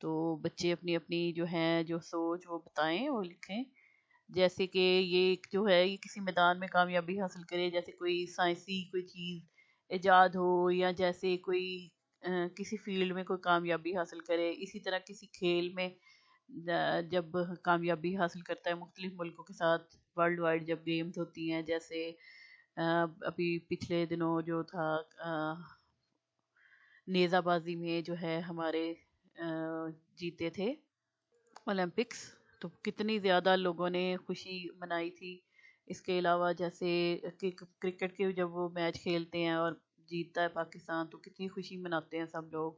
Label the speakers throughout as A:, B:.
A: تو بچے اپنی اپنی جو ہیں جو سوچ وہ بتائیں اور لکھیں. جیسے کہ یہ ایک جو ہے یہ کسی میدان میں کامیابی حاصل کرے، جیسے کوئی سائنسی کوئی چیز ایجاد ہو، یا جیسے کوئی کسی فیلڈ میں کوئی کامیابی حاصل کرے. اسی طرح کسی کھیل میں جب کامیابی حاصل کرتا ہے مختلف ملکوں کے ساتھ ورلڈ وائڈ جب گیمز ہوتی ہیں، جیسے ابھی پچھلے دنوں جو تھا نیزہ بازی میں جو ہے ہمارے جیتے تھے اولمپکس، تو کتنی زیادہ لوگوں نے خوشی منائی تھی. اس کے علاوہ جیسے کرکٹ کے جب وہ میچ کھیلتے ہیں اور جیتتا ہے پاکستان تو کتنی خوشی مناتے ہیں سب لوگ.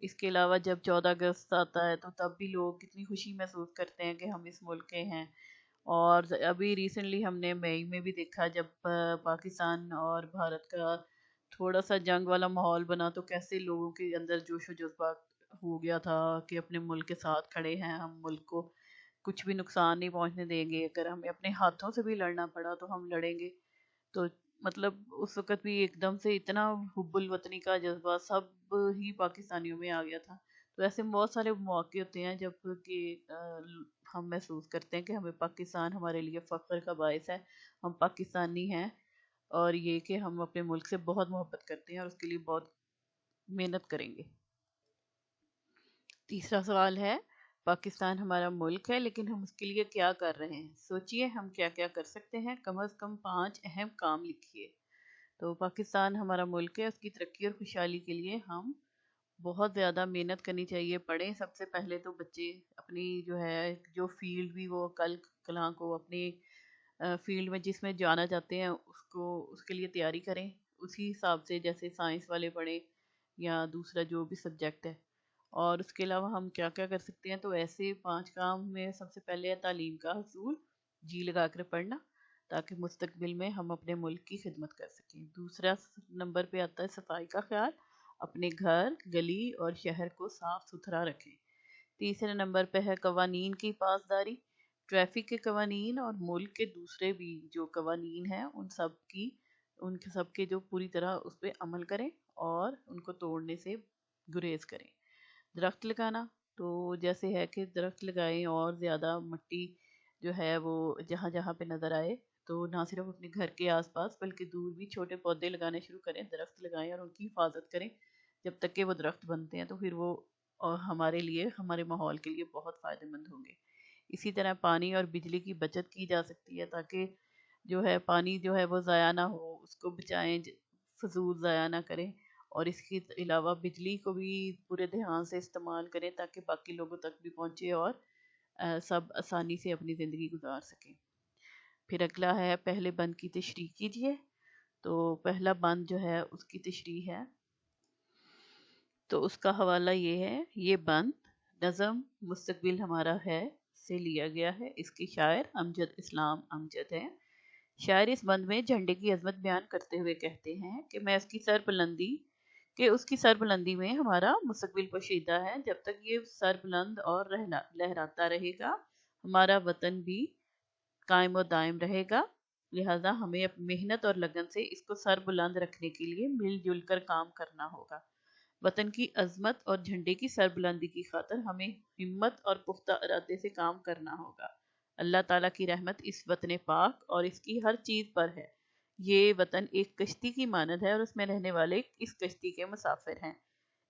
A: اس کے علاوہ جب 14 اگست آتا ہے تو تب بھی لوگ کتنی خوشی محسوس کرتے ہیں کہ ہم اس ملک کے ہیں. اور ابھی ریسنٹلی ہم نے مئی میں بھی دیکھا جب پاکستان اور بھارت کا تھوڑا سا جنگ والا ماحول بنا تو کیسے لوگوں کے اندر جوش و جذبہ ہو گیا تھا کہ اپنے ملک کے ساتھ کھڑے ہیں، ہم ملک کو کچھ بھی نقصان نہیں پہنچنے دیں گے، اگر ہمیں اپنے ہاتھوں سے بھی لڑنا پڑا تو ہم لڑیں گے. تو مطلب اس وقت بھی ایک دم سے اتنا حب الوطنی کا جذبہ سب ہی پاکستانیوں میں آ گیا تھا. تو ایسے بہت سارے مواقع ہوتے ہیں جب کہ ہم محسوس کرتے ہیں کہ ہمیں پاکستان ہمارے لیے فخر کا باعث ہے، ہم پاکستانی ہیں، اور یہ کہ ہم اپنے ملک سے بہت محبت کرتے ہیں اور اس کے لیے بہت محنت کریں گے. تیسرا سوال ہے، پاکستان ہمارا ملک ہے لیکن ہم اس کے لیے کیا کر رہے ہیں؟ سوچئے ہم کیا کیا کر سکتے ہیں، کم از کم 5 اہم کام لکھیے. تو پاکستان ہمارا ملک ہے، اس کی ترقی اور خوشحالی کے لیے ہم بہت زیادہ محنت کرنی چاہیے. پڑھیں سب سے پہلے تو بچے اپنی جو ہے جو فیلڈ بھی وہ کل کلاں کو اپنی فیلڈ میں جس میں جانا چاہتے ہیں اس کے لیے تیاری کریں اسی حساب سے، جیسے سائنس والے پڑھیں یا دوسرا جو بھی سبجیکٹ ہے. اور اس کے علاوہ ہم کیا کیا کر سکتے ہیں، تو ایسے 5 کام میں سب سے پہلے ہے تعلیم کا حصول، جی لگا کر پڑھنا تاکہ مستقبل میں ہم اپنے ملک کی خدمت کر سکیں. دوسرا نمبر پہ آتا ہے صفائی کا خیال، اپنے گھر گلی اور شہر کو صاف ستھرا رکھیں. تیسرے نمبر پہ ہے قوانین کی پاسداری، ٹریفک کے قوانین اور ملک کے دوسرے بھی جو قوانین ہیں ان سب کے جو پوری طرح اس پہ عمل کریں اور ان کو توڑنے سے گریز کریں. درخت لگانا، تو جیسے ہے کہ درخت لگائیں اور زیادہ مٹی جو ہے وہ جہاں جہاں پہ نظر آئے تو نہ صرف اپنے گھر کے آس پاس بلکہ دور بھی چھوٹے پودے لگانے شروع کریں، درخت لگائیں اور ان کی حفاظت کریں جب تک کہ وہ درخت بنتے ہیں، تو پھر وہ ہمارے لیے ہمارے ماحول کے لیے بہت فائدہ مند ہوں گے. اسی طرح پانی اور بجلی کی بچت کی جا سکتی ہے تاکہ جو ہے پانی جو ہے وہ ضائع نہ ہو، اس کو بچائیں، فضول ضائع نہ کریں. اور اس کے علاوہ بجلی کو بھی پورے دھیان سے استعمال کریں تاکہ باقی لوگوں تک بھی پہنچے اور سب آسانی سے اپنی زندگی گزار سکیں. پھر اگلا ہے پہلے بند کی تشریح کیجیے. تو پہلا بند جو ہے اس کی تشریح ہے، تو اس کا حوالہ یہ ہے، یہ بند نظم مستقبل ہمارا ہے سے لیا گیا ہے. اس کے شاعر امجد اسلام امجد ہیں. شاعر اس بند میں جھنڈے کی عظمت بیان کرتے ہوئے کہتے ہیں کہ اس کی سر بلندی میں ہمارا مستقبل پوشیدہ ہے. جب تک یہ سر بلند اور لہراتا رہے گا ہمارا وطن بھی قائم و دائم رہے گا. لہذا ہمیں محنت اور لگن سے اس کو سر بلند رکھنے کے لیے مل جل کر کام کرنا ہوگا. وطن کی عظمت اور جھنڈے کی سر بلندی کی خاطر ہمیں ہمت اور پختہ ارادے سے کام کرنا ہوگا. اللہ تعالیٰ کی رحمت اس وطن پاک اور اس کی ہر چیز پر ہے. یہ وطن ایک کشتی کی مانند ہے اور اس میں رہنے والے اس کشتی کے مسافر ہیں.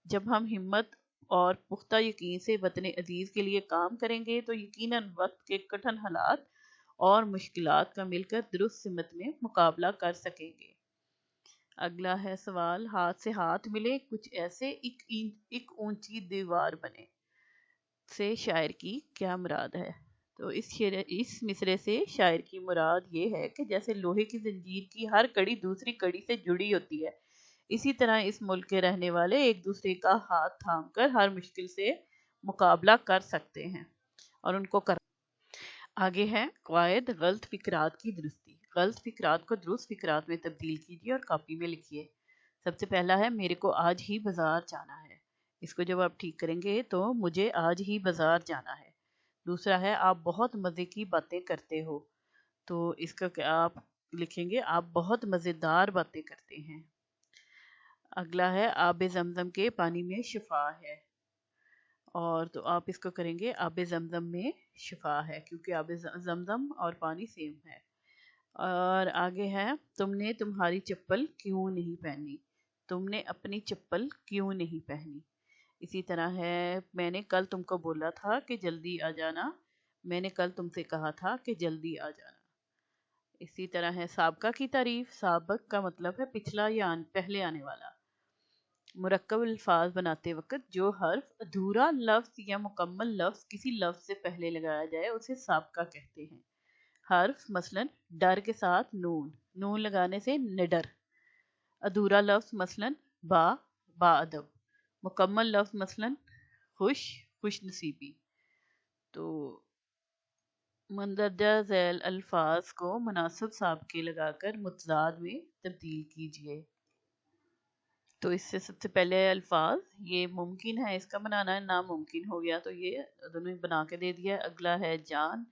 A: جب ہم ہمت اور پختہ یقین سے وطن عزیز کے لیے کام کریں گے تو یقیناً وقت کے کٹھن حالات اور مشکلات کا مل کر درست سمت میں مقابلہ کر سکیں گے. اگلا ہے سوال، ہاتھ سے ہاتھ ملے کچھ ایسے ایک اونچی دیوار بنے سے شاعر کی کیا مراد ہے؟ تو اس مصرے سے شاعر کی مراد یہ ہے کہ جیسے لوہے کی زنجیر کی ہر کڑی دوسری کڑی سے جڑی ہوتی ہے، اسی طرح اس ملک کے رہنے والے ایک دوسرے کا ہاتھ تھام کر ہر مشکل سے مقابلہ کر سکتے ہیں اور ان کو آگے ہے قواعد غلط فکرات کی درستی. غلط فکرات کو درست فکرات میں تبدیل کیجیے اور کاپی میں لکھیے. سب سے پہلا ہے میرے کو آج ہی بازار جانا ہے. اس کو جب آپ ٹھیک کریں گے تو مجھے آج ہی بازار جانا ہے. دوسرا ہے آپ بہت مزے کی باتیں کرتے ہو. تو اس کا کیا آپ لکھیں گے، آپ بہت مزیدار باتیں کرتے ہیں. اگلا ہے آب زمزم کے پانی میں شفا ہے. اور تو آپ اس کو کریں گے آب زمزم میں شفا ہے، کیونکہ آب زمزم اور پانی سیم ہے۔ اور آگے ہے تم نے تمہاری چپل کیوں نہیں پہنی، تم نے اپنی چپل کیوں نہیں پہنی۔ اسی طرح ہے میں نے کل تم کو بولا تھا کہ جلدی آ جانا، میں نے کل تم سے کہا تھا کہ جلدی آ جانا۔ اسی طرح ہے سابقہ کی تعریف، سابق کا مطلب ہے پچھلا یا پہلے آنے والا۔ مرکب الفاظ بناتے وقت جو حرف ادھورا لفظ یا مکمل لفظ کسی لفظ سے پہلے لگایا جائے اسے سابقہ کہتے ہیں۔ حرف مثلا ڈر کے ساتھ نون، نون لگانے سے نڈر۔ ادھورا لفظ مثلا با، با ادب۔ مکمل لفظ مثلا خوش، خوش نصیبی۔ تو مندرجہ ذیل الفاظ کو مناسب سابقے لگا کر متضاد میں تبدیل کیجیے۔ تو اس سے سب سے پہلے الفاظ یہ ممکن ہے اس کا بنانا ہے، ناممکن ہو گیا تو یہ دونوں بنا کے دے دیا ہے۔ اگلا ہے جان،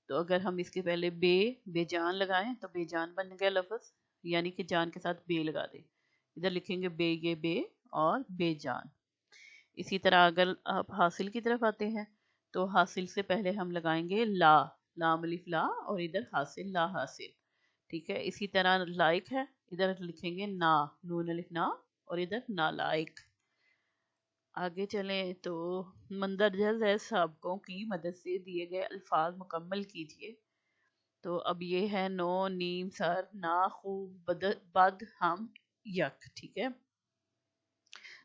A: تو اگر ہم اس کے پہلے بے جان لگائیں تو بے جان بن گیا لفظ، یعنی کہ جان کے ساتھ بے لگا دیں، ادھر لکھیں گے بے یہ بے اور بے جان۔ اسی طرح اگر آپ حاصل کی طرف آتے ہیں تو حاصل سے پہلے ہم لگائیں گے لا، لام الف لا، اور ادھر حاصل لا حاصل، ٹھیک ہے۔ اسی طرح لائق ہے، ادھر لکھیں گے نا، نون الف نا، اور ادھر نالائق۔ آگے چلیں تو مندرجہ ذیل سابقوں کی مدد سے دیے گئے الفاظ مکمل کیجیے۔ تو اب یہ ہے نو، نیم، سر، نا، خوب، بد، ہم، یک، ٹھیک ہے۔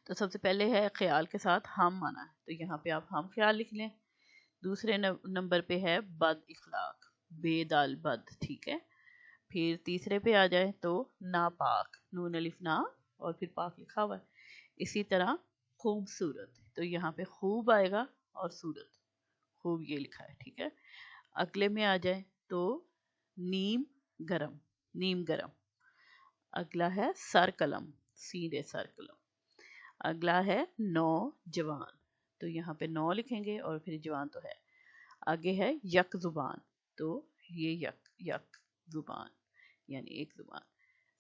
A: تو سب سے پہلے ہے خیال کے ساتھ ہم آنا ہے، تو یہاں پہ آپ ہم خیال لکھ لیں۔ دوسرے نمبر پہ ہے بد اخلاق، بے دال بد، ٹھیک ہے۔ پھر تیسرے پہ آ جائے تو ناپاک، نون الف نا اور پھر پاک لکھا ہوا ہے۔ اسی طرح خوبصورت، تو یہاں پہ خوب آئے گا اور صورت، خوب یہ لکھا ہے، ٹھیک ہے۔ اگلے میں آ جائے تو نیم گرم، نیم گرم۔ اگلا ہے سر قلم، سیدھے سر قلم۔ اگلا ہے نو جوان، تو یہاں پہ نو لکھیں گے اور پھر جوان تو ہے۔ آگے ہے یک زبان، تو یہ یک زبان یعنی ایک زبان۔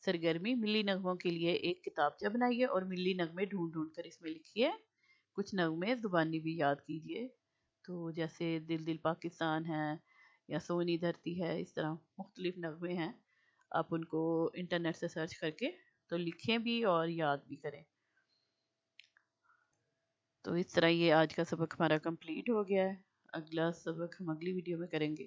A: سرگرمی، ملی نغموں کے لیے ایک کتابچہ بنائیے اور ملی نغمے ڈھونڈ ڈھونڈ کر اس میں لکھیے۔ کچھ نغمے زبانی بھی یاد کیجیے، تو جیسے دل دل پاکستان ہے یا سونی دھرتی ہے، اس طرح مختلف نغمے ہیں، آپ ان کو انٹرنیٹ سے سرچ کر کے تو لکھیں بھی اور یاد بھی کریں۔ تو اس طرح یہ آج کا سبق ہمارا کمپلیٹ ہو گیا ہے۔ اگلا سبق ہم اگلی ویڈیو میں کریں گے۔